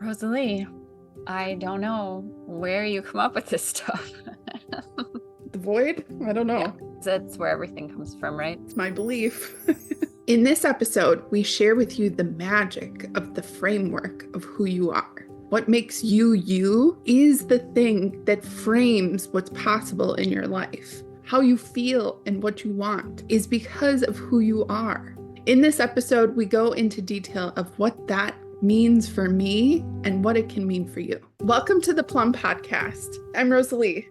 Rosalee, I don't know where you come up with this stuff. The void? I don't know. Yeah, that's where everything comes from, right? It's my belief. In this episode, we share with you the magic of the framework of who you are. What makes you you is the thing that frames what's possible in your life. How you feel and what you want is because of who you are. In this episode, we go into detail of what that means for me and what it can mean for you. Welcome to the Plumb Podcast. I'm Rosalee.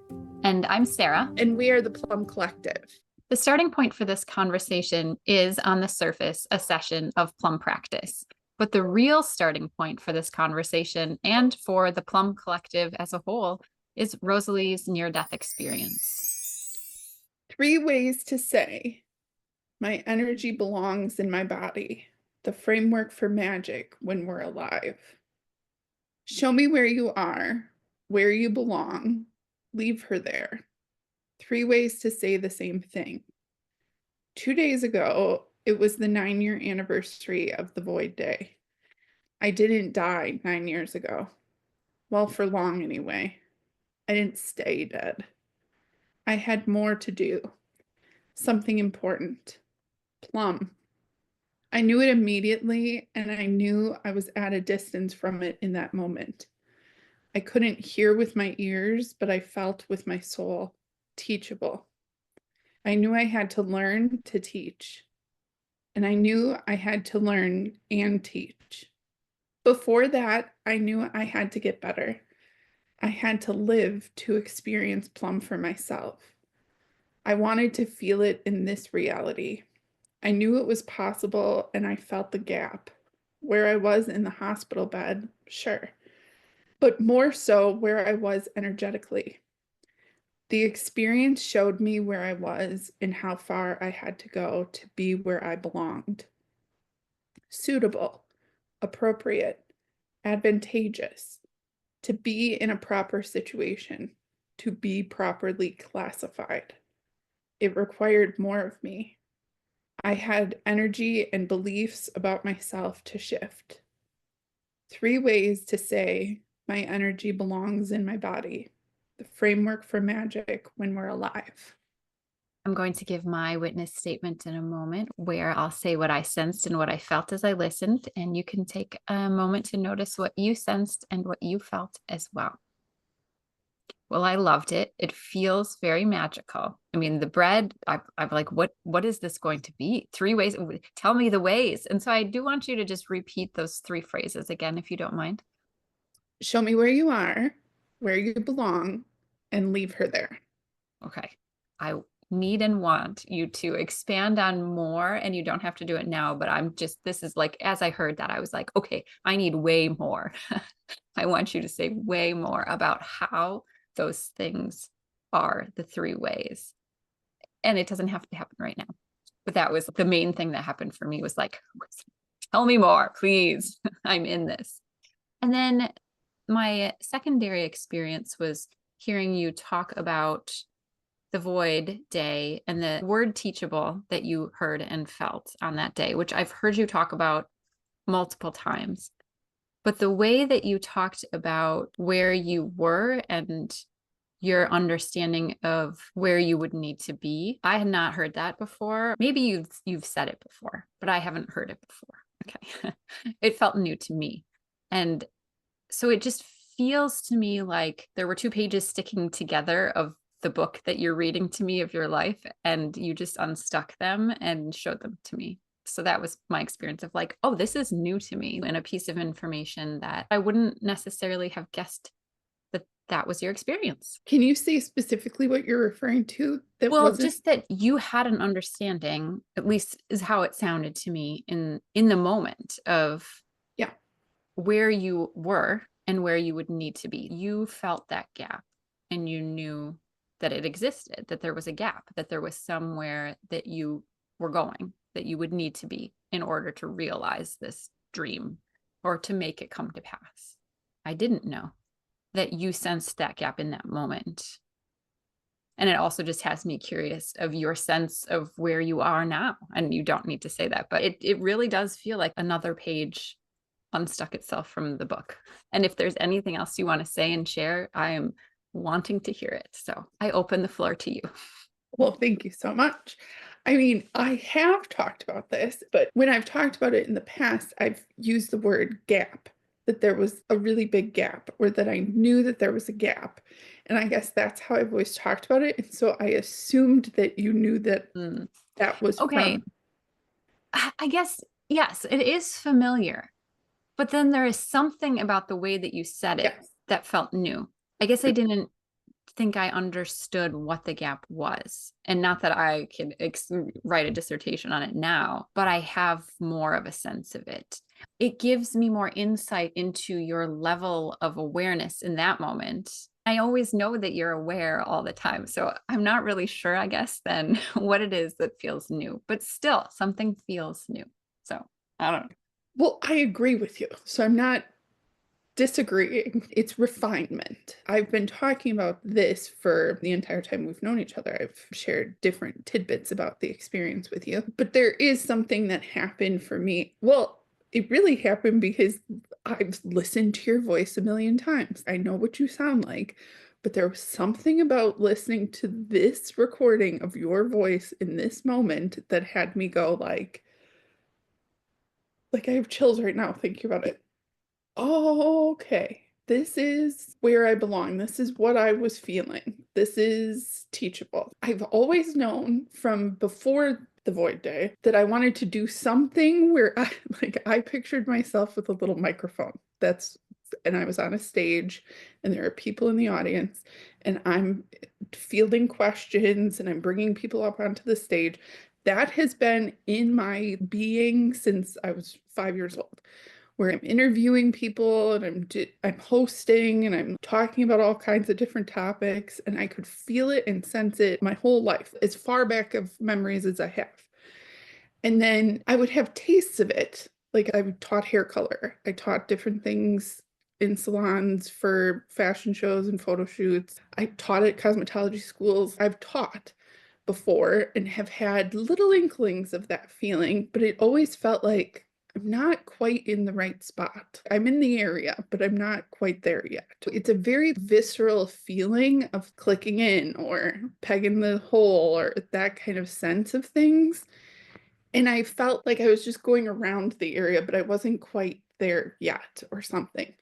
And I'm Sarah. And we are the Plumb Collective. The starting point for this conversation is, on the surface, a session of Plumb Practice. But the real starting point for this conversation and for the Plumb Collective as a whole is Rosalee's near-death experience. 3 ways to say my energy belongs in my body. The framework for magic when we're alive. Show me where you are, where you belong. Leave her there. 3 ways to say the same thing. 2 days ago, it was the 9-year anniversary of the Void Day. I didn't die 9 years ago. Well, for long anyway. I didn't stay dead. I had more to do. Something important. Plumb. I knew it immediately, and I knew I was at a distance from it in that moment. I couldn't hear with my ears, but I felt with my soul. Teachable. I knew I had to learn to teach. And I knew I had to learn and teach. Before that, I knew I had to get better. I had to live to experience Plumb for myself. I wanted to feel it in this reality. I knew it was possible, and I felt the gap. Where I was in the hospital bed, sure. But more so where I was energetically. The experience showed me where I was and how far I had to go to be where I belonged. Suitable, appropriate, advantageous, to be in a proper situation, to be properly classified. It required more of me. I had energy and beliefs about myself to shift. 3 ways to say my energy belongs in my body. The framework for magic when we're alive. I'm going to give my witness statement in a moment, where I'll say what I sensed and what I felt as I listened, and you can take a moment to notice what you sensed and what you felt as well. Well, I loved it. It feels very magical. I mean, the bread, I'm like, what is this going to be? 3 ways. Tell me the ways. And so I do want you to just repeat those 3 phrases again, if you don't mind. Show me where you are, where you belong, and leave her there. Okay. I need and want you to expand on more, and you don't have to do it now, but this is like, as I heard that, I was like, okay, I need way more. I want you to say way more about how those things are the 3 ways. And it doesn't have to happen right now. But that was the main thing that happened for me, was like, tell me more, please. I'm in this. And then my secondary experience was hearing you talk about the Void Day and the word teachable that you heard and felt on that day, which I've heard you talk about multiple times. But the way that you talked about where you were and your understanding of where you would need to be, I had not heard that before. Maybe you've said it before, but I haven't heard it before. Okay. It felt new to me. And so it just feels to me like there were 2 pages sticking together of the book that you're reading to me of your life, and you just unstuck them and showed them to me. So that was my experience of like, oh, this is new to me, and a piece of information that I wouldn't necessarily have guessed that was your experience. Can you say specifically what you're referring to? Just that you had an understanding, at least is how it sounded to me in the moment, of where you were and where you would need to be. You felt that gap, and you knew that it existed, that there was a gap, that there was somewhere that you were going, that you would need to be in order to realize this dream or to make it come to pass. I didn't know that you sensed that gap in that moment. And it also just has me curious of your sense of where you are now. And you don't need to say that, but it really does feel like another page unstuck itself from the book. And if there's anything else you want to say and share, I am wanting to hear it. So I open the floor to you. Well, thank you so much. I mean, I have talked about this, but when I've talked about it in the past, I've used the word gap, that there was a really big gap, or that I knew that there was a gap. And I guess that's how I've always talked about it. And so I assumed that you knew that Mm. that was Okay. from. I guess, yes, it is familiar, but then there is something about the way that you said it Yes. that felt new. I guess I didn't think I understood what the gap was. And not that I can write a dissertation on it now, but I have more of a sense of it. It gives me more insight into your level of awareness in that moment. I always know that you're aware all the time. So I'm not really sure, I guess, then what it is that feels new, but still something feels new. So I don't know. Well, I agree with you. So I'm not disagreeing. It's refinement. I've been talking about this for the entire time we've known each other. I've shared different tidbits about the experience with you, but there is something that happened for me. Well, it really happened because I've listened to your voice a million times. I know what you sound like, but there was something about listening to this recording of your voice in this moment that had me go like I have chills right now thinking about it. Oh, okay. This is where I belong. This is what I was feeling. This is teachable. I've always known from before the Void Day that I wanted to do something where I pictured myself with a little microphone. And I was on a stage and there are people in the audience and I'm fielding questions and I'm bringing people up onto the stage. That has been in my being since I was 5 years old, where I'm interviewing people and I'm hosting and I'm talking about all kinds of different topics, and I could feel it and sense it my whole life, as far back of memories as I have. And then I would have tastes of it. Like I taught hair color. I taught different things in salons for fashion shows and photo shoots. I taught at cosmetology schools. I've taught before and have had little inklings of that feeling, but it always felt like I'm not quite in the right spot. I'm in the area, but I'm not quite there yet. It's a very visceral feeling of clicking in or pegging the hole or that kind of sense of things. And I felt like I was just going around the area, but I wasn't quite there yet or something.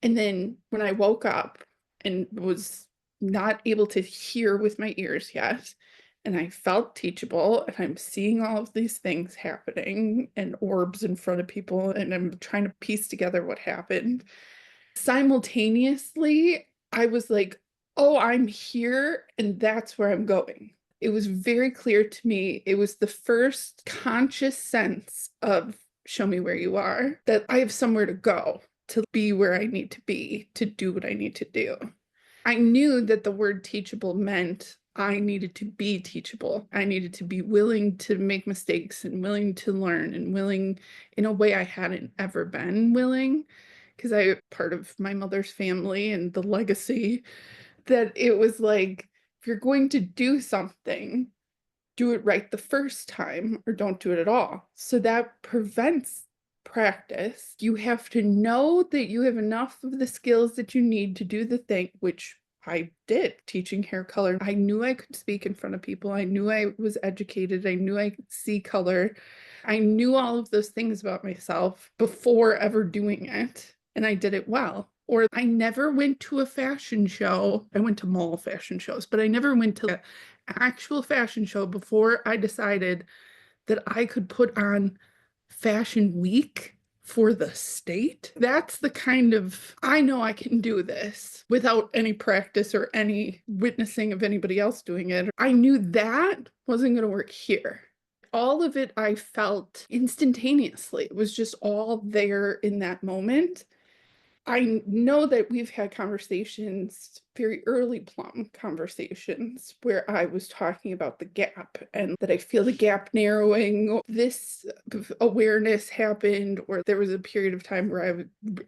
And then when I woke up and was not able to hear with my ears yet, and I felt teachable, and I'm seeing all of these things happening and orbs in front of people, and I'm trying to piece together what happened. Simultaneously, I was like, oh, I'm here, and that's where I'm going. It was very clear to me. It was the first conscious sense of show me where you are, that I have somewhere to go, to be where I need to be, to do what I need to do. I knew that the word teachable meant I needed to be teachable. I needed to be willing to make mistakes and willing to learn and willing in a way I hadn't ever been willing, because I part of my mother's family and the legacy that it was like, if you're going to do something, do it right the first time or don't do it at all. So that prevents practice. You have to know that you have enough of the skills that you need to do the thing, which I did teaching hair color. I knew I could speak in front of people. I knew I was educated. I knew I could see color. I knew all of those things about myself before ever doing it. And I did it well. Or I never went to a fashion show. I went to mall fashion shows, but I never went to an actual fashion show before I decided that I could put on Fashion Week for the state. That's the kind of, I know I can do this without any practice or any witnessing of anybody else doing it. I knew that wasn't going to work here. All of it I felt instantaneously. It was just all there in that moment. I know that we've had conversations, very early Plum conversations, where I was talking about the gap and that I feel the gap narrowing. This awareness happened, or there was a period of time where I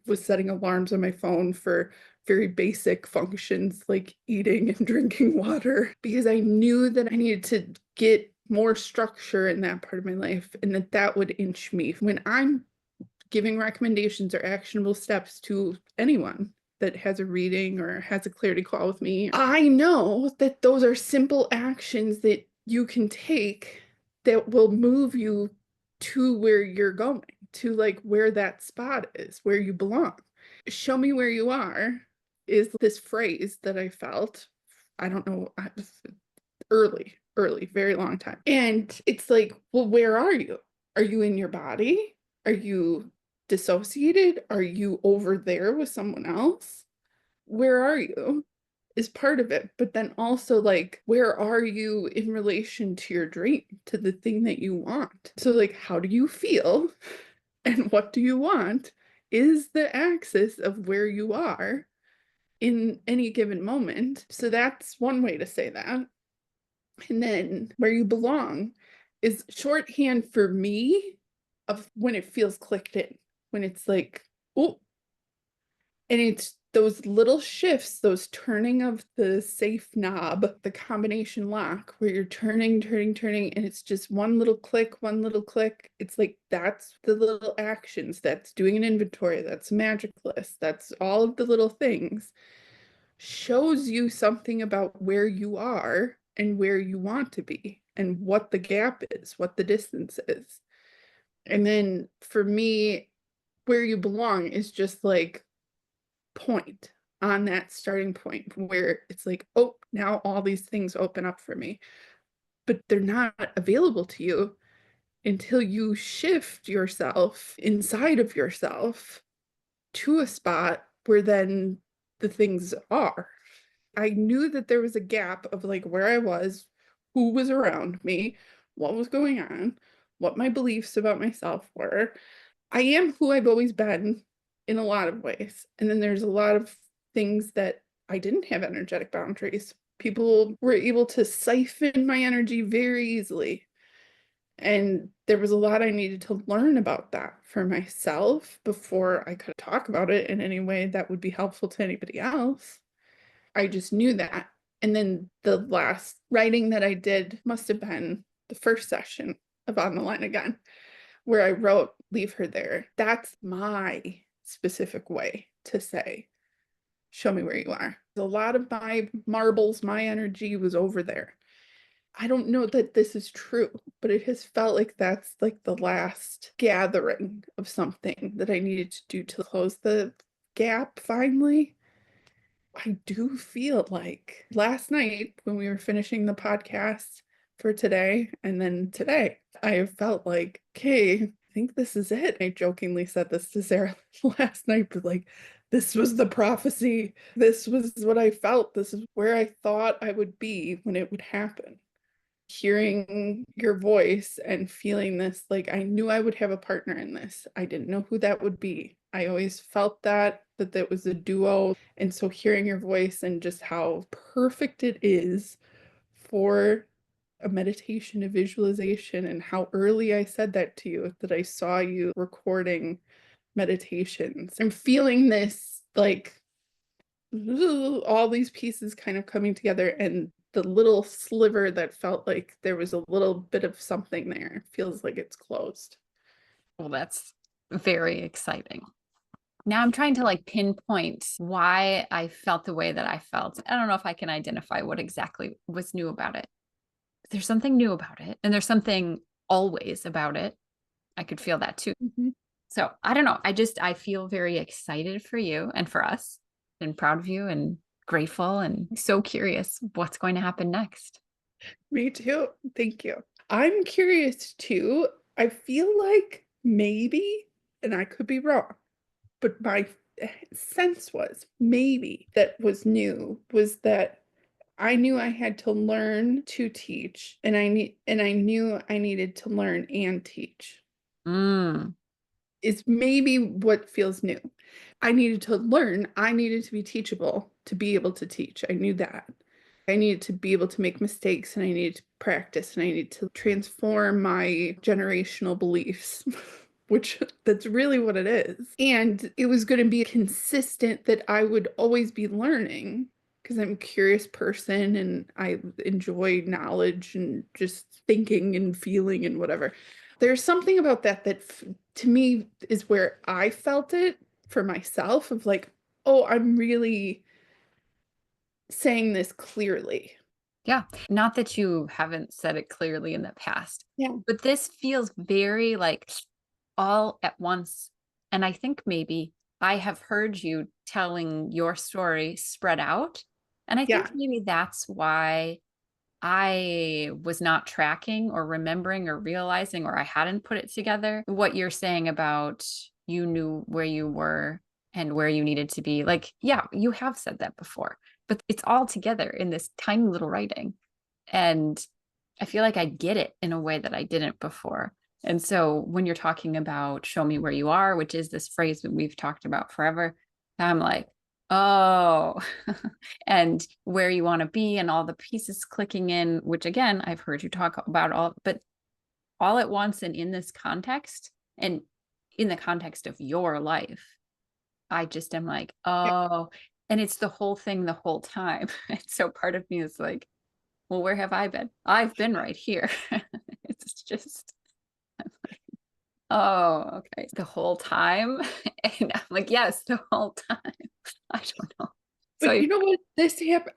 was setting alarms on my phone for very basic functions like eating and drinking water, because I knew that I needed to get more structure in that part of my life and that would inch me. When I'm giving recommendations or actionable steps to anyone that has a reading or has a clarity call with me, I know that those are simple actions that you can take that will move you to where you're going, to like where that spot is, where you belong. Show me where you are is this phrase that I felt, I don't know, early, very long time. And it's like, well, where are you? Are you in your body? Are you dissociated? Are you over there with someone else? Where are you? Is part of it. But then also, like, where are you in relation to your dream, to the thing that you want? So, like, how do you feel and what do you want is the axis of where you are in any given moment. So, that's one way to say that. And then where you belong is shorthand for me of when it feels clicked in, when it's like, oh, and it's those little shifts, those turning of the safe knob, the combination lock, where you're turning, and it's just one little click, one little click. It's like that's the little actions, that's doing an inventory, that's a magic list, that's all of the little things. Shows you something about where you are and where you want to be and what the gap is, what the distance is. And then for me, where you belong is just like point on that starting point where it's like, oh, now all these things open up for me, but they're not available to you until you shift yourself inside of yourself to a spot where then the things are. I knew that there was a gap of like where I was, who was around me, what was going on, what my beliefs about myself were. I am who I've always been in a lot of ways. And then there's a lot of things that I didn't have energetic boundaries. People were able to siphon my energy very easily. And there was a lot I needed to learn about that for myself before I could talk about it in any way that would be helpful to anybody else. I just knew that. And then the last writing that I did must have been the first session of On the Line Again, where I wrote, leave her there. That's my specific way to say, show me where you are. A lot of my marbles, my energy was over there. I don't know that this is true, but it has felt like that's like the last gathering of something that I needed to do to close the gap finally. I do feel like last night when we were finishing the podcast for today, and then today, I felt like, okay, I think this is it. I jokingly said this to Sarah last night, but like, this was the prophecy. This was what I felt. This is where I thought I would be when it would happen. Hearing your voice and feeling this, like I knew I would have a partner in this. I didn't know who that would be. I always felt that was a duo. And so hearing your voice and just how perfect it is for a meditation, a visualization, and how early I said that to you, that I saw you recording meditations. I'm feeling this like all these pieces kind of coming together, and the little sliver that felt like there was a little bit of something there feels like it's closed. Well, that's very exciting. Now I'm trying to like pinpoint why I felt the way that I felt. I don't know if I can identify what exactly was new about it. There's something new about it, and there's something always about it. I could feel that too. Mm-hmm. So I don't know. I feel very excited for you and for us, and proud of you and grateful and so curious what's going to happen next. Me too. Thank you. I'm curious too. I feel like maybe, and I could be wrong, but my sense was maybe that was new was that I knew I had to learn to teach, and I knew I needed to learn and teach. Mm. Is maybe what feels new. I needed to learn, I needed to be teachable to be able to teach. I knew that. I needed to be able to make mistakes, and I needed to practice, and I needed to transform my generational beliefs, which that's really what it is. And it was going to be consistent that I would always be learning because I'm a curious person and I enjoy knowledge and just thinking and feeling and whatever. There's something about that to me is where I felt it for myself of like, oh, I'm really saying this clearly. Yeah. Not that you haven't said it clearly in the past, Yeah. but this feels very like all at once. And I think maybe I have heard you telling your story spread out. And I think Yeah. maybe that's why I was not tracking or remembering or realizing, or I hadn't put it together. What you're saying about you knew where you were and where you needed to be. Like, yeah, you have said that before, but it's all together in this tiny little writing. And I feel like I get it in a way that I didn't before. And so when you're talking about show me where you are, which is this phrase that we've talked about forever, I'm like, oh, and where you want to be and all the pieces clicking in, which again, I've heard you talk about all, but all at once and in this context and in the context of your life, I just am like, Yeah. oh, and it's the whole thing the whole time. And so part of me is like, well, where have I been? I've been right here. It's just, oh, okay. The whole time. And I'm like, yes, the whole time. I don't know. So But you know what?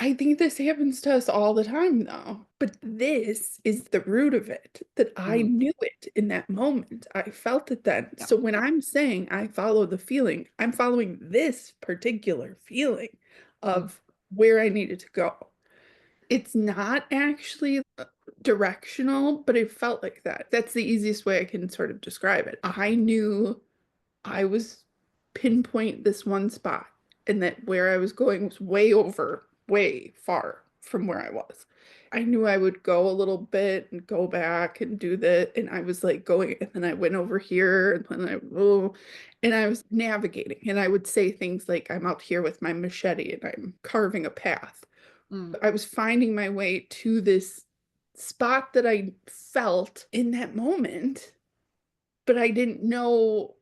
I think this happens to us all the time though. But this is the root of it, that I mm, knew it in that moment. I felt it then. yeah. So when I'm saying I follow the feeling, I'm following this particular feeling Mm, of where I needed to go. It's not actually directional, but it felt like that. That's the easiest way I can sort of describe it. I knew I was pinpoint this one spot and that where I was going was way far from where I was. I knew I would go a little bit and go back and do that. And I was like going, and then I went over here and then and I was navigating. And I would say things like, I'm out here with my machete and I'm carving a path. mm, I was finding my way to this spot that I felt in that moment, but I didn't know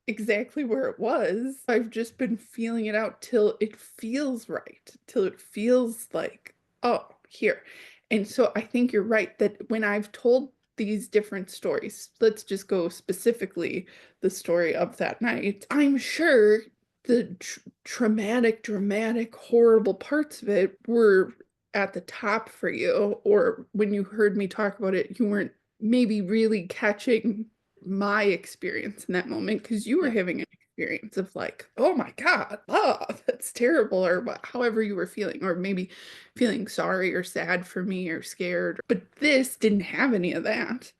exactly where it was. I've just been feeling it out till it feels right, till it feels like, oh, here. And so I think you're right that when I've told these different stories, let's just go specifically the story of that night. I'm sure the traumatic, dramatic, horrible parts of it were at the top for you, or when you heard me talk about it, you weren't maybe really catching my experience in that moment because you were yeah. having an experience of like, oh my God, oh, that's terrible, or however you were feeling, or maybe feeling sorry or sad for me or scared. But this didn't have any of that.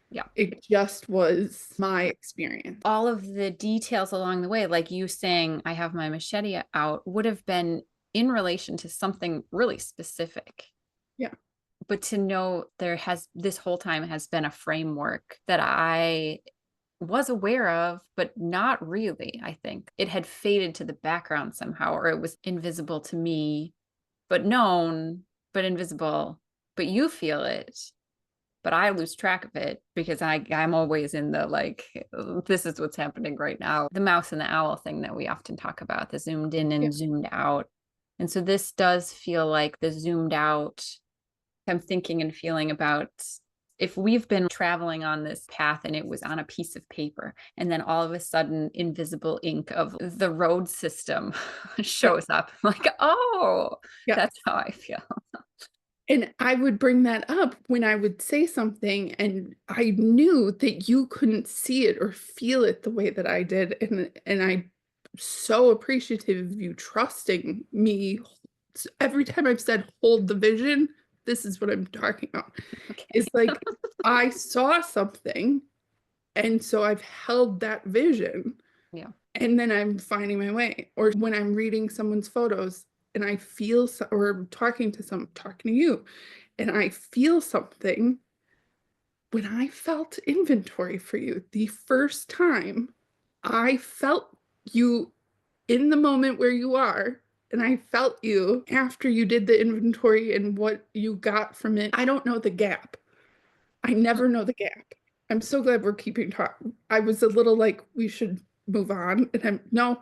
Yeah. It just was my experience. All of the details along the way, like you saying, I have my machete out, would have been in relation to something really specific. Yeah. But to know there has this whole time has been a framework that I was aware of, but not really, I think. It had faded to the background somehow, or it was invisible to me, but known, but invisible. But you feel it, but I lose track of it because I'm always in the like, this is what's happening right now. The mouse and the owl thing that we often talk about, the zoomed in Yeah. and zoomed out. And so this does feel like the zoomed out. I'm thinking and feeling about if we've been traveling on this path and it was on a piece of paper, and then all of a sudden invisible ink of the road system Yeah. shows up. I'm like, oh, Yeah. that's how I feel. And I would bring that up when I would say something, and I knew that you couldn't see it or feel it the way that I did. And I'm so appreciative of you trusting me. Every time I've said hold the vision, this is what I'm talking about. Okay. It's like I saw something, and so I've held that vision. Yeah. And then I'm finding my way. Or when I'm reading someone's photos and I feel, or talking to you, and I feel something, when I felt inventory for you the first time, I felt you in the moment where you are. And I felt you after you did the inventory and what you got from it. I don't know the gap. I never know the gap. I'm so glad we're keeping talk. I was a little like, we should move on. And no,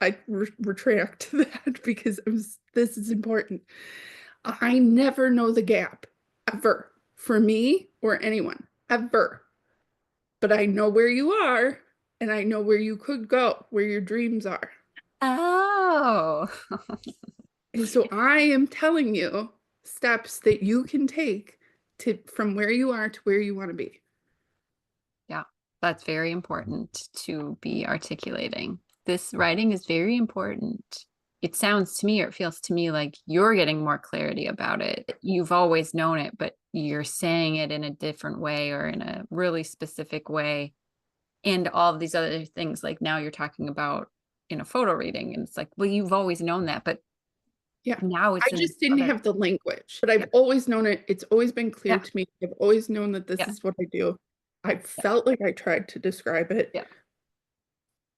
I retract that because this is important. I never know the gap ever for me or anyone ever, but I know where you are and I know where you could go, where your dreams are. Oh, And so I am telling you steps that you can take to from where you are to where you want to be. yeah, that's very important to be articulating. This writing is very important. It sounds to me, or it feels to me like you're getting more clarity about it. You've always known it, but you're saying it in a different way or in a really specific way. And all of these other things, like now you're talking about in a photo reading, and it's like, well, you've always known that, but Yeah. now I it's in just didn't other. have the language, but Yeah, I've always known it. It's always been clear yeah, to me. I've always known that this yeah, is what I do. I yeah, felt like I tried to describe it, yeah,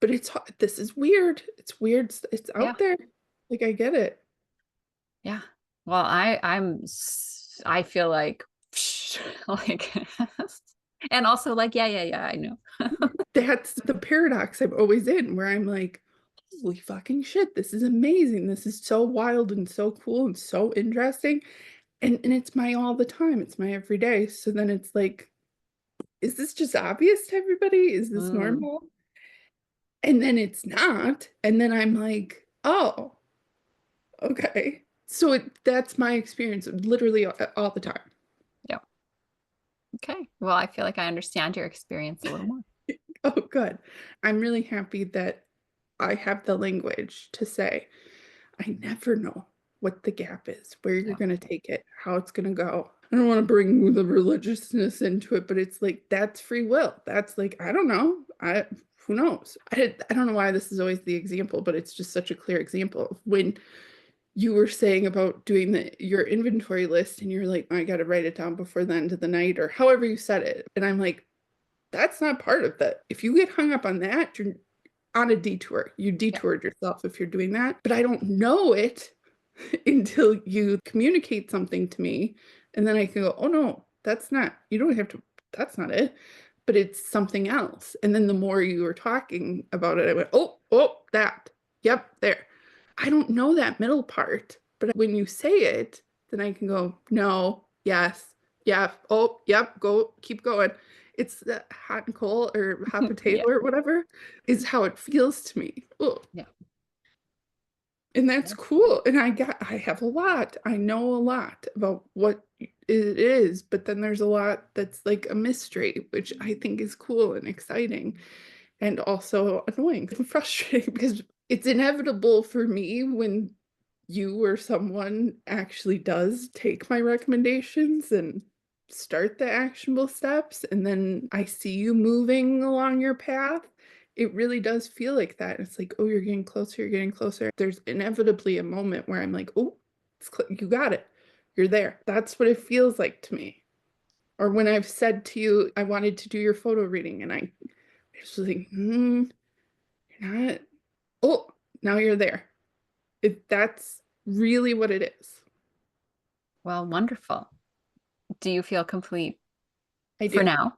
but this is weird. It's weird. It's yeah, out there. Like I get it. yeah. Well, I feel like like and also like, yeah, I know. That's the paradox I'm always in, where I'm like, holy fucking shit, this is amazing. This is so wild and so cool and so interesting. And it's my all the time. It's my everyday. So then it's like, is this just obvious to everybody? Is this Mm, normal? And then it's not. And then I'm like, oh, okay. So that's my experience literally all the time. yeah. Okay. Well, I feel like I understand your experience a little more. Oh, good. I'm really happy that I have the language to say, I never know what the gap is, where you're Yeah. going to take it, how it's going to go. I don't want to bring the religiousness into it, but it's like that's free will. That's like, I don't know. Who knows? I don't know why this is always the example, but it's just such a clear example. When you were saying about doing your inventory list and you're like, I got to write it down before the end of the night or however you said it. And I'm like, that's not part of that. If you get hung up on that, you're on a detour. You Yeah. detoured yourself if you're doing that. But I don't know it until you communicate something to me. And then I can go, oh no, that's not, you don't have to, that's not it. But it's something else. And then the more you were talking about it, I went, oh, that. Yep, there. I don't know that middle part. But when you say it, then I can go, no, yes, yeah, oh, yep, go, keep going. It's the hot and cold or hot Yeah. potato or whatever is how it feels to me. Ugh. Yeah. And that's Yeah. cool. And I have a lot. I know a lot about what it is, but then there's a lot that's like a mystery, which I think is cool and exciting and also annoying and frustrating because it's inevitable for me when you or someone actually does take my recommendations and start the actionable steps, and then I see you moving along your path. It really does feel like that. It's like, oh, you're getting closer, you're getting closer. There's inevitably a moment where I'm like, oh, you got it. You're there. That's what it feels like to me. Or when I've said to you, I wanted to do your photo reading, and I was like, you're not. Oh, now you're there. That's really what it is. Well, wonderful. Do you feel complete I for do. now?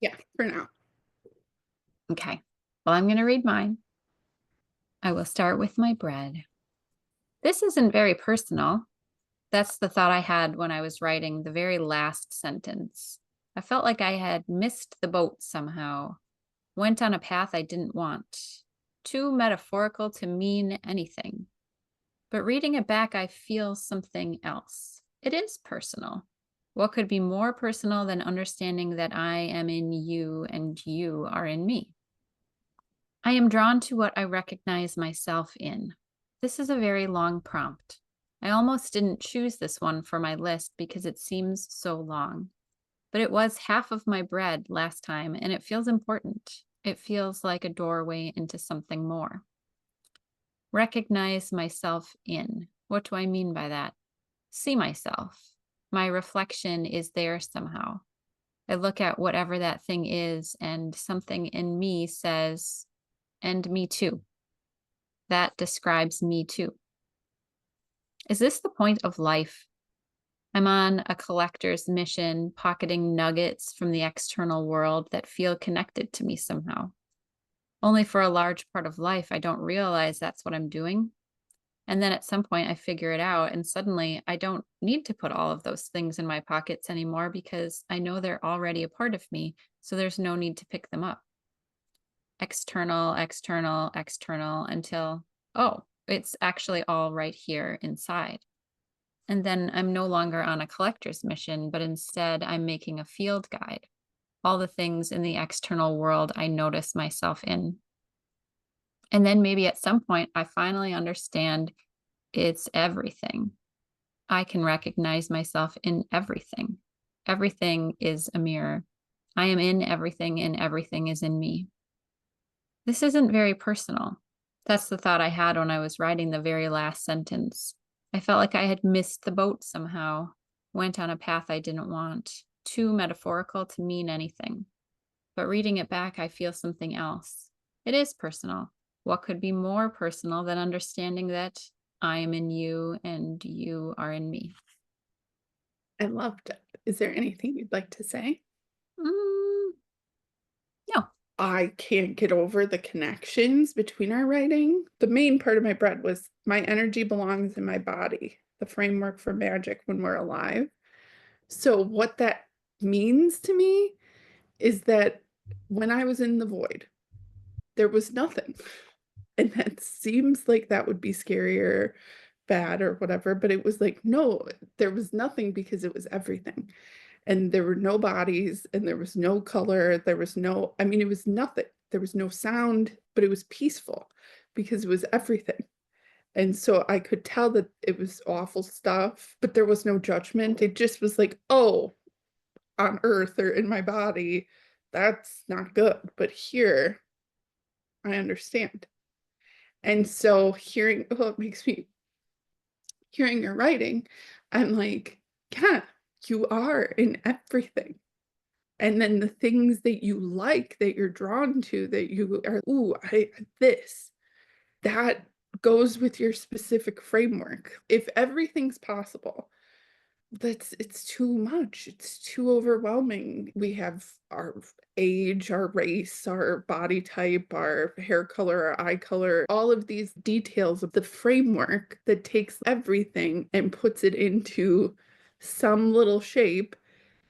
Yeah, for now. Okay. Well, I'm going to read mine. I will start with my bread. This isn't very personal. That's the thought I had when I was writing the very last sentence. I felt like I had missed the boat somehow, went on a path I didn't want. Too metaphorical to mean anything. But reading it back, I feel something else. It is personal. What could be more personal than understanding that I am in you and you are in me? I am drawn to what I recognize myself in. This is a very long prompt. I almost didn't choose this one for my list because it seems so long. But it was half of my bread last time, and it feels important. It feels like a doorway into something more. Recognize myself in. What do I mean by that? See myself. My reflection is there somehow. I look at whatever that thing is, and something in me says, and me too. That describes me too. Is this the point of life? I'm on a collector's mission, pocketing nuggets from the external world that feel connected to me somehow. Only for a large part of life, I don't realize that's what I'm doing. And then at some point, I figure it out, and suddenly I don't need to put all of those things in my pockets anymore because I know they're already a part of me. So there's no need to pick them up. external, external, external until, oh, it's actually all right here inside. And then I'm no longer on a collector's mission, but instead I'm making a field guide. All the things in the external world I notice myself in. And then maybe at some point I finally understand it's everything. I can recognize myself in everything. Everything is a mirror. I am in everything and everything is in me. This isn't very personal. That's the thought I had when I was writing the very last sentence. I felt like I had missed the boat somehow, went on a path I didn't want, too metaphorical to mean anything. But reading it back, I feel something else. It is personal. What could be more personal than understanding that I am in you and you are in me? I loved it. Is there anything you'd like to say? Mm, no. I can't get over the connections between our writing. The main part of my bread was my energy belongs in my body, the framework for magic when we're alive. So what that means to me is that when I was in the void, there was nothing. And that seems like that would be scary or bad or whatever, but it was like, no, there was nothing because it was everything. And there were no bodies and there was no color. There was no, I mean, it was nothing. There was no sound, but it was peaceful because it was everything. And so I could tell that it was awful stuff, but there was no judgment. It just was like, oh, on earth or in my body, that's not good. But here, I understand. And so hearing, oh, it makes me, hearing your writing, I'm like, yeah, you are in everything. And then the things that you like, that you're drawn to, that you are, ooh, this, that goes with your specific framework. If everything's possible, it's too much. It's too overwhelming. We have our age, our race, our body type, our hair color, our eye color, all of these details of the framework that takes everything and puts it into some little shape.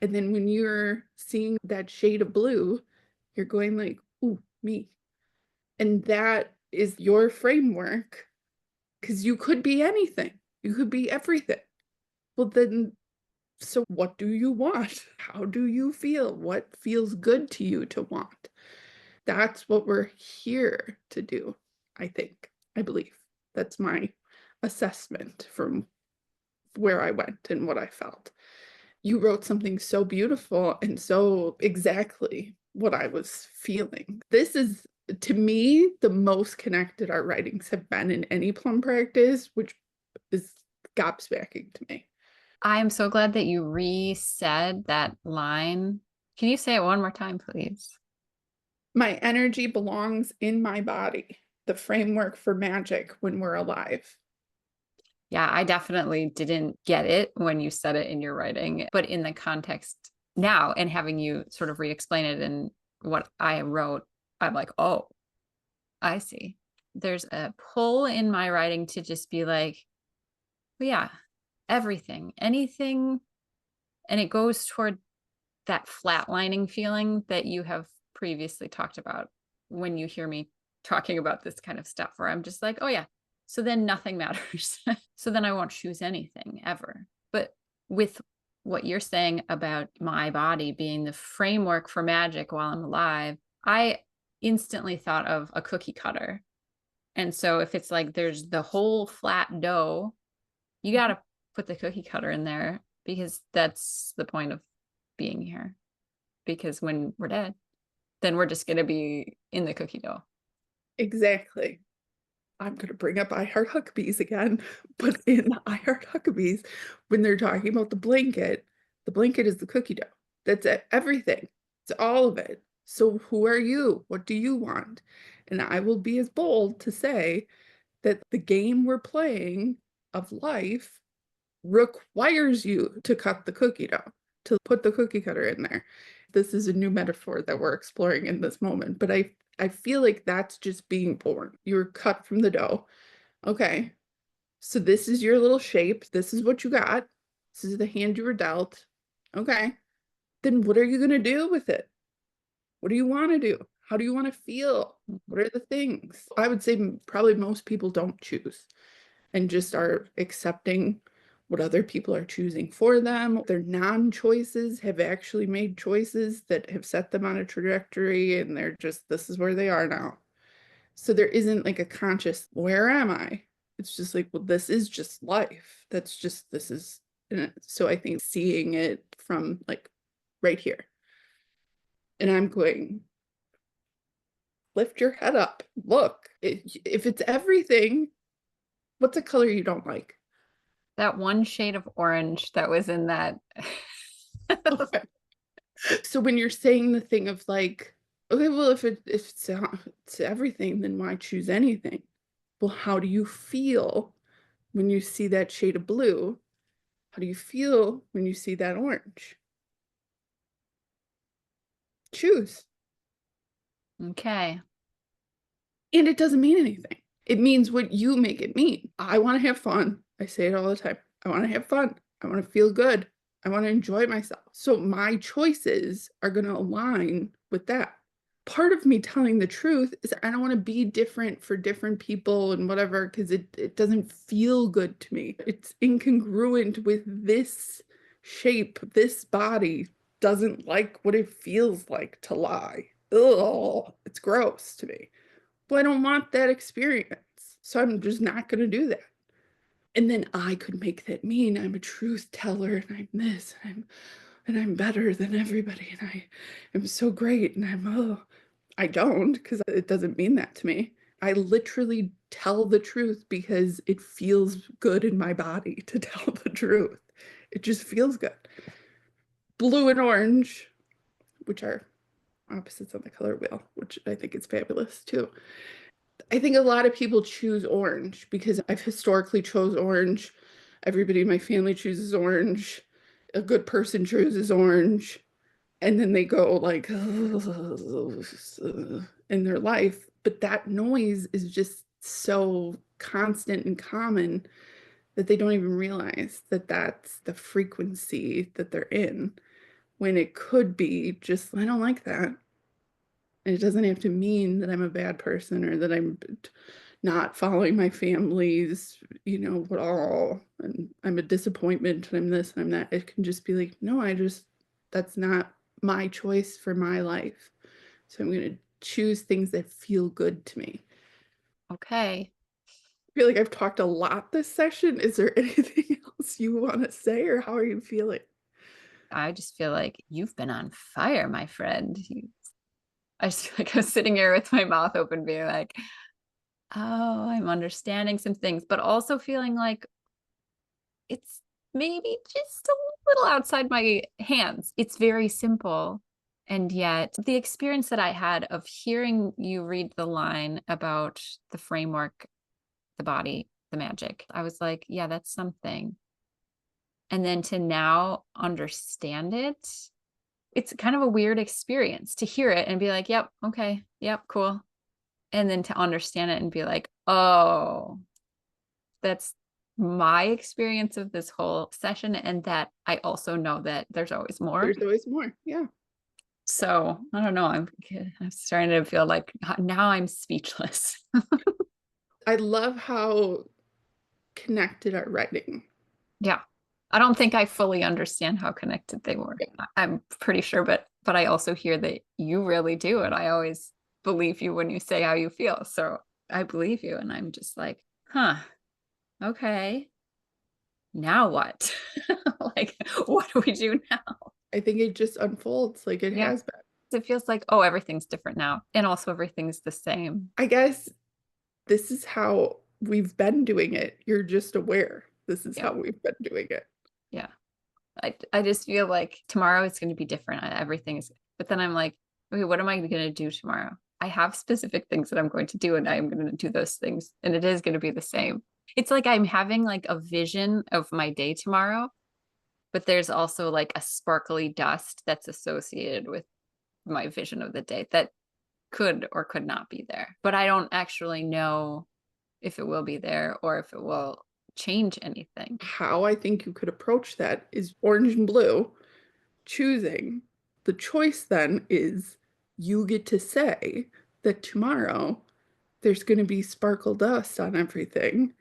And then when you're seeing that shade of blue, you're going like, ooh, me. And that is your framework because you could be anything. You could be everything. Well, then, so what do you want? How do you feel? What feels good to you to want? That's what we're here to do, I think. I believe. That's my assessment from where I went and what I felt. You wrote something so beautiful and so exactly what I was feeling. This is, to me, the most connected our writings have been in any Plumb practice, which is gobsmacking to me. I am so glad that you re-said that line. Can you say it one more time, please? My energy belongs in my body, the framework for magic when we're alive. Yeah, I definitely didn't get it when you said it in your writing, but in the context now and having you sort of re-explain it in what I wrote, I'm like, oh, I see. There's a pull in my writing to just be like, well, yeah, everything, anything. And it goes toward that flatlining feeling that you have previously talked about when you hear me talking about this kind of stuff, where I'm just like, oh, yeah, so then nothing matters. So then I won't choose anything ever. But with what you're saying about my body being the framework for magic while I'm alive, I instantly thought of a cookie cutter. And so if it's like there's the whole flat dough, you got to put the cookie cutter in there because that's the point of being here. Because when we're dead, then we're just going to be in the cookie dough. Exactly. I'm going to bring up I Heart Huckabees again, but in I Heart Huckabees, when they're talking about the blanket is the cookie dough. That's it, everything. It's all of it. So who are you? What do you want? And I will be as bold to say that the game we're playing of life requires you to cut the cookie dough, to put the cookie cutter in there. This is a new metaphor that we're exploring in this moment, but I feel like that's just being born. You're cut from the dough. Okay, so this is your little shape. This is what you got. This is the hand you were dealt. Okay, then what are you going to do with it? What do you want to do? How do you want to feel? What are the things? I would say probably most people don't choose and just are accepting what other people are choosing for them. Their non-choices have actually made choices that have set them on a trajectory, and they're just, this is where they are now. So there isn't like a conscious, where am I? It's just like, well, this is just life. That's just, this is, so I think seeing it from like right here. And I'm going, lift your head up. Look, if it's everything, what's a color you don't like? That one shade of orange that was in that. Okay. So when you're saying the thing of like, okay, well, if it's everything, then why choose anything? Well, how do you feel when you see that shade of blue? How do you feel when you see that orange? Choose. Okay. And it doesn't mean anything. It means what you make it mean. I want to have fun. I say it all the time. I want to have fun. I want to feel good. I want to enjoy myself. So my choices are going to align with that. Part of me telling the truth is I don't want to be different for different people and whatever, because it doesn't feel good to me. It's incongruent with this shape. This body doesn't like what it feels like to lie. Ugh, it's gross to me. Well, I don't want that experience. So I'm just not going to do that. And then I could make that mean I'm a truth teller and I'm this and I'm better than everybody and I am so great and I don't, because it doesn't mean that to me. I literally tell the truth because it feels good in my body to tell the truth. It just feels good. Blue and orange, which are opposites on the color wheel, which I think is fabulous too. I think a lot of people choose orange because I've historically chose orange. Everybody in my family chooses orange. A good person chooses orange. And then they go like in their life. But that noise is just so constant and common that they don't even realize that that's the frequency that they're in, when it could be just, I don't like that. And it doesn't have to mean that I'm a bad person or that I'm not following my family's, what all, and I'm a disappointment and I'm this and I'm that. It can just be like, no, that's not my choice for my life. So I'm going to choose things that feel good to me. Okay. I feel like I've talked a lot this session. Is there anything else you want to say, or how are you feeling? I just feel like you've been on fire, my friend. I just feel like I was sitting here with my mouth open, being like, oh, I'm understanding some things, but also feeling like it's maybe just a little outside my hands. It's very simple. And yet, the experience that I had of hearing you read the line about the framework, the body, the magic, I was like, yeah, that's something. And then to now understand it, it's kind of a weird experience to hear it and be like, yep, okay, yep, cool. And then to understand it and be like, oh, that's my experience of this whole session. And that I also know that there's always more. There's always more. Yeah. So I don't know. I'm starting to feel like now I'm speechless. I love how connected our writing. Yeah. I don't think I fully understand how connected they were. Yeah. I'm pretty sure, but I also hear that you really do. And I always believe you when you say how you feel. So I believe you. And I'm just like, huh, okay. Now what? Like, what do we do now? I think it just unfolds like it Yeah. has been. It feels like, oh, everything's different now. And also everything's the same. I guess this is how we've been doing it. You're just aware. This is Yeah. how we've been doing it. Yeah. I just feel like tomorrow it's going to be different. Everything is, but then I'm like, okay, what am I going to do tomorrow? I have specific things that I'm going to do, and I'm going to do those things, and it is going to be the same. It's like I'm having like a vision of my day tomorrow, but there's also like a sparkly dust that's associated with my vision of the day that could or could not be there. But I don't actually know if it will be there or if it will change anything. How I think you could approach that is orange and blue, choosing. The choice then is You get to say that tomorrow there's going to be sparkle dust on everything,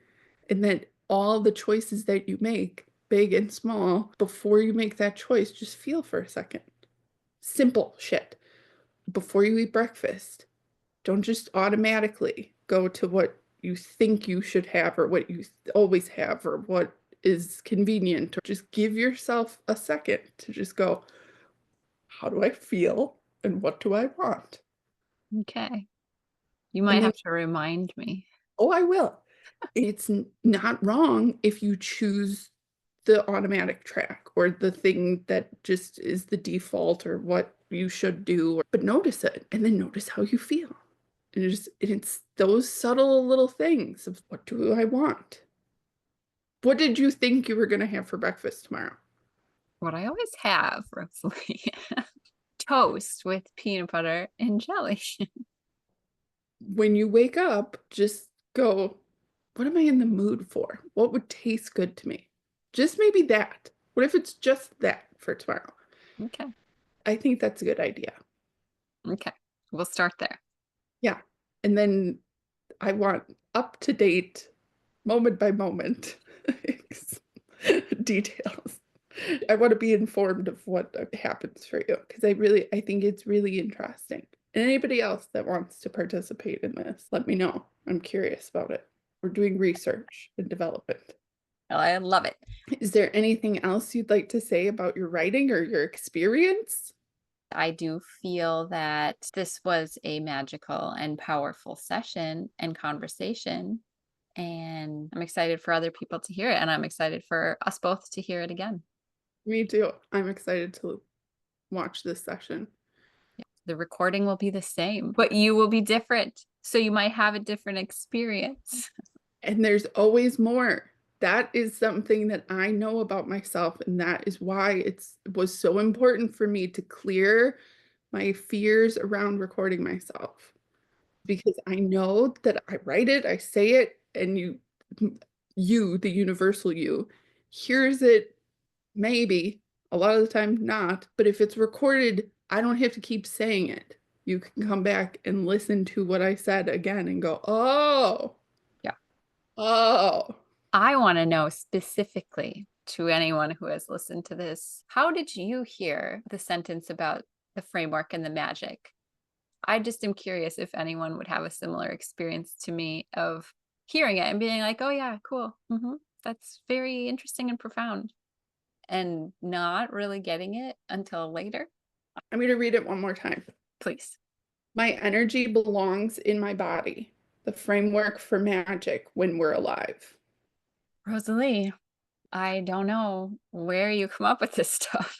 and that all the choices that you make, big and small, before you make that choice, just feel for a second. Simple shit. Before you eat breakfast, don't just automatically go to what you think you should have or what you always have or what is convenient. Or just give yourself a second to just go, how do I feel and what do I want? Okay. You And might then, have to remind me. oh, I will. It's not wrong if you choose the automatic track or the thing that just is the default or what you should do, but notice it and then notice how you feel. And it's those subtle little things of what do I want? What did you think you were going to have for breakfast tomorrow? What I always have, Rosalee, toast with peanut butter and jelly. When you wake up, just go, what am I in the mood for? What would taste good to me? Just maybe that. What if it's just that for tomorrow? Okay. I think that's a good idea. Okay. We'll start there. Yeah. And then I want up to date, moment by moment details. I want to be informed of what happens for you because I think it's really interesting. And anybody else that wants to participate in this, let me know. I'm curious about it. We're doing research and development. I love it. Is there anything else you'd like to say about your writing or your experience? I do feel that this was a magical and powerful session and conversation. And I'm excited for other people to hear it. And I'm excited for us both to hear it again. Me too. I'm excited to watch this session. Yeah. The recording will be the same, but you will be different. So you might have a different experience. And there's always more. That is something that I know about myself, and that is why it was so important for me to clear my fears around recording myself. Because I know that I write it, I say it, and you, the universal you, hears it maybe, a lot of the time not, but if it's recorded, I don't have to keep saying it. You can come back and listen to what I said again and go, oh, Yeah. oh. I want to know specifically to anyone who has listened to this, how did you hear the sentence about the framework and the magic? I just am curious if anyone would have a similar experience to me of hearing it and being like, oh, yeah, cool. That's very interesting and profound, and not really getting it until later. I'm going to read it one more time. Please. My energy belongs in my body, the framework for magic when we're alive. Rosalee, I don't know where you come up with this stuff.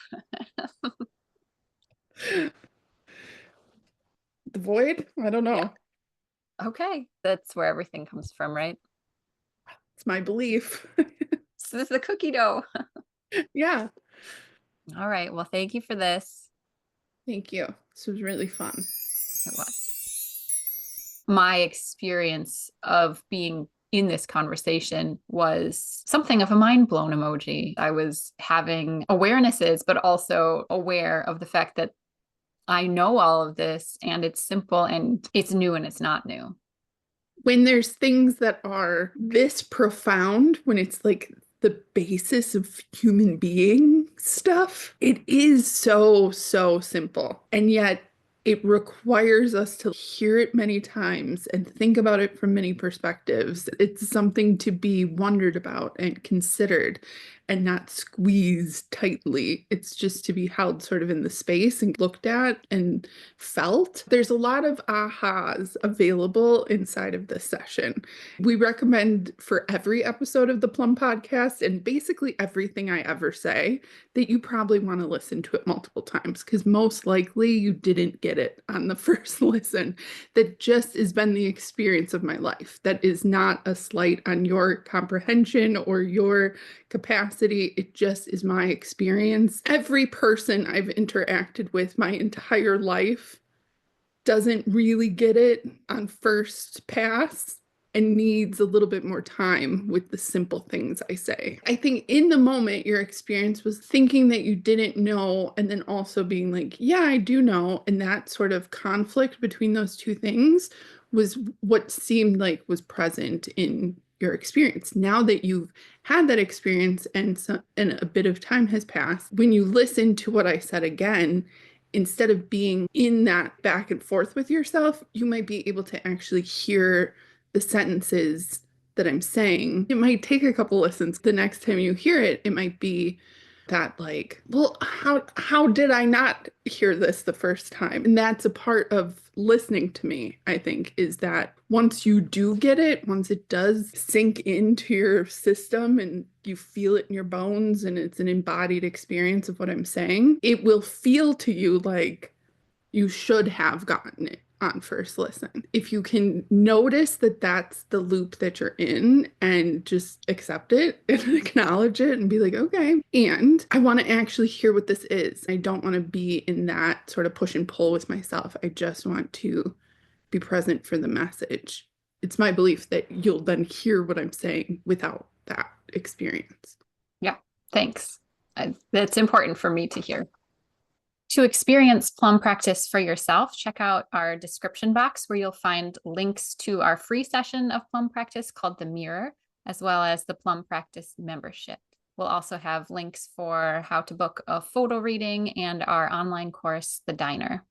The void? I don't know. Yeah. Okay. That's where everything comes from, right? It's my belief. So this is the cookie dough. Yeah. All right. Well, thank you for this. Thank you. This was really fun. It was. My experience of being in this conversation was something of a mind blown emoji. I was having awarenesses, but also aware of the fact that I know all of this and it's simple and it's new and it's not new. When there's things that are this profound, when it's like the basis of human being stuff, it is so, so simple. And yet it requires us to hear it many times and think about it from many perspectives. It's something to be wondered about and considered and not squeezed tightly. It's just to be held sort of in the space and looked at and felt. There's a lot of ahas available inside of this session. We recommend for every episode of the Plum podcast and basically everything I ever say that you probably want to listen to it multiple times because most likely you didn't get it on the first listen. That just has been the experience of my life. That is not a slight on your comprehension or your capacity. It just is my experience. Every person I've interacted with my entire life doesn't really get it on first pass. and needs a little bit more time with the simple things I say. I think in the moment, your experience was thinking that you didn't know, and then also being like, yeah, I do know. And that sort of conflict between those two things was what seemed like was present in your experience. Now that you've had that experience and a bit of time has passed, when you listen to what I said again, instead of being in that back and forth with yourself, you might be able to actually hear the sentences that I'm saying. It might take a couple listens. The next time you hear it, it might be that like, well, how did I not hear this the first time? And that's a part of listening to me, I think, is that once you do get it, once it does sink into your system and you feel it in your bones and it's an embodied experience of what I'm saying, it will feel to you like you should have gotten it on first listen. If you can notice that that's the loop that you're in and just accept it and acknowledge it and be like, okay, and I want to actually hear what this is. I don't want to be in that sort of push and pull with myself. I just want to be present for the message. It's my belief that you'll then hear what I'm saying without that experience. Yeah, thanks. That's important for me to hear. To experience Plumb Practice for yourself, check out our description box where you'll find links to our free session of Plumb Practice called The Mirror, as well as the Plumb Practice membership. We'll also have links for how to book a photo reading and our online course, The Diner.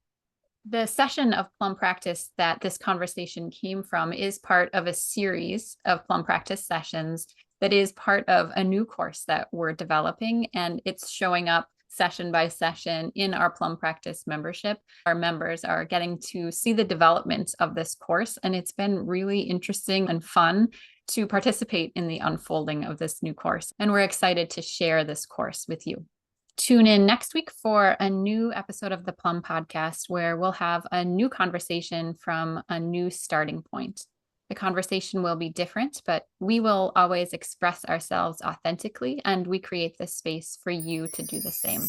The session of Plumb Practice that this conversation came from is part of a series of Plumb Practice sessions that is part of a new course that we're developing, and it's showing up session by session in our Plumb Practice membership. Our members are getting to see the development of this course, and it's been really interesting and fun to participate in the unfolding of this new course. And we're excited to share this course with you. Tune in next week for a new episode of the Plumb Podcast, where we'll have a new conversation from a new starting point. The conversation will be different, but we will always express ourselves authentically, and we create this space for you to do the same.